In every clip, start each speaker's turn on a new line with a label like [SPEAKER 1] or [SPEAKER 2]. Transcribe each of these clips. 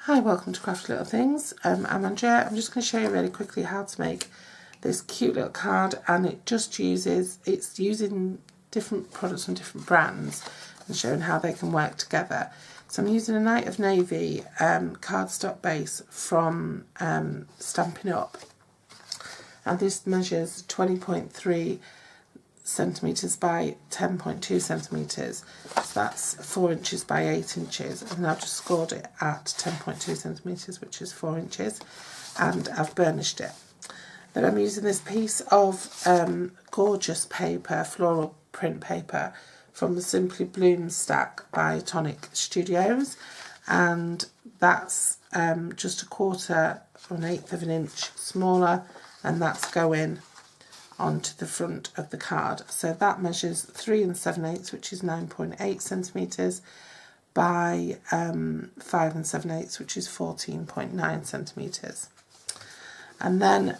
[SPEAKER 1] Hi, welcome to Crafty Little Things. I'm Andrea. I'm just going to show you really quickly how to make this cute little card, and it's using different products from different brands and showing how they can work together. So I'm using a Night of Navy cardstock base from Stampin' Up, and this measures 20.3 centimetres by 10.2 centimetres, so that's 4 inches by 8 inches, and I've just scored it at 10.2 centimetres, which is 4 inches, and I've burnished it. Then I'm using this piece of gorgeous paper, floral print paper, from the Simply Bloom stack by Tonic Studios, and that's just 1/4 or 1/8 of an inch smaller, and that's going onto the front of the card. So that measures 3 7/8, which is 9.8 centimetres, by 5 7/8, which is 14.9 centimetres. And then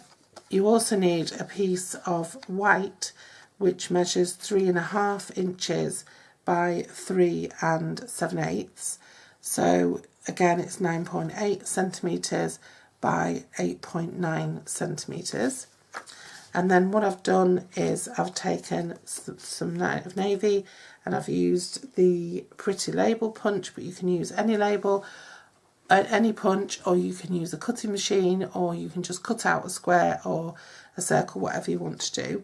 [SPEAKER 1] you also need a piece of white which measures 3.5 inches by 3 7/8. So again, it's 9.8 centimetres by 8.9 centimetres. And then what I've done is I've taken some Night of Navy, and I've used the Pretty Label punch, but you can use any label, any punch, or you can use a cutting machine, or you can just cut out a square or a circle, whatever you want to do.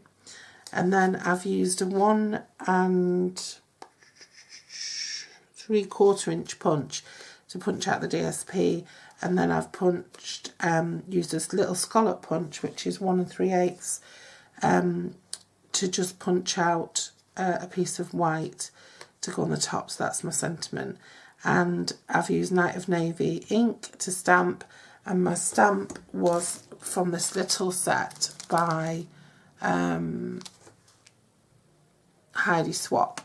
[SPEAKER 1] And then I've used a 1 3/4 inch punch to punch out the DSP, and then I've used this little scallop punch, which is 1 3/8, to just punch out a piece of white to go on the top, so that's my sentiment. And I've used Night of Navy ink to stamp, and my stamp was from this little set by Heidi Swap,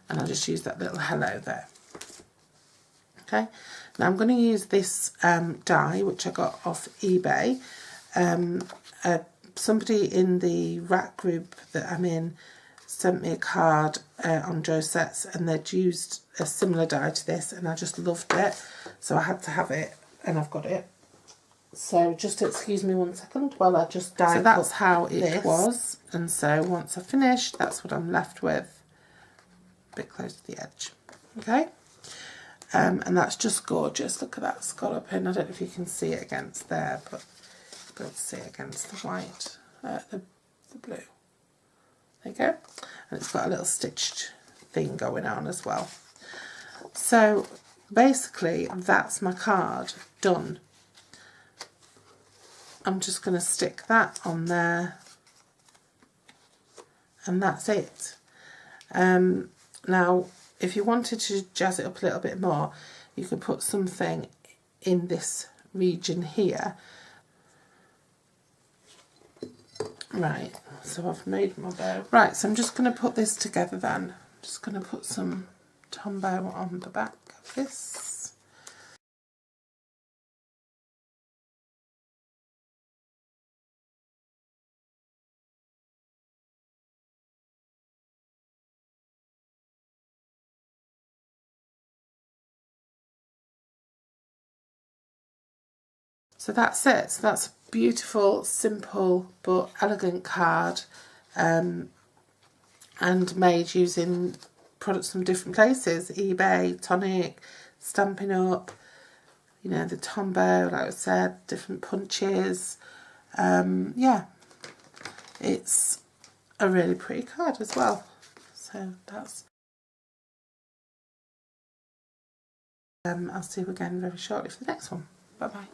[SPEAKER 1] and I just used that little hello there. Okay, now I'm going to use this die, which I got off eBay. Somebody in the rack group that I'm in sent me a card on Josette's, and they'd used a similar die to this, and I just loved it, so I had to have it, and I've got it. So just excuse me 1 second while I just die. So that's how it was, and so once I've finished, that's what I'm left with, a bit close to the edge. Okay. And that's just gorgeous. Look at that scalloping. I don't know if you can see it against there, but you'll be able to see it against the white, the blue. There you go. And it's got a little stitched thing going on as well. So basically, that's my card done. I'm just going to stick that on there, and that's it. Now, if you wanted to jazz it up a little bit more, you could put something in this region here. Right, so I've made my bow. Right, so I'm just going to put this together then. I'm just going to put some Tombow on the back of this. So that's it. So that's a beautiful, simple but elegant card, and made using products from different places: eBay, Tonic, Stampin' Up, you know, the Tombow, like I said, different punches. Yeah, it's a really pretty card as well. So that's. I'll see you again very shortly for the next one. Bye bye.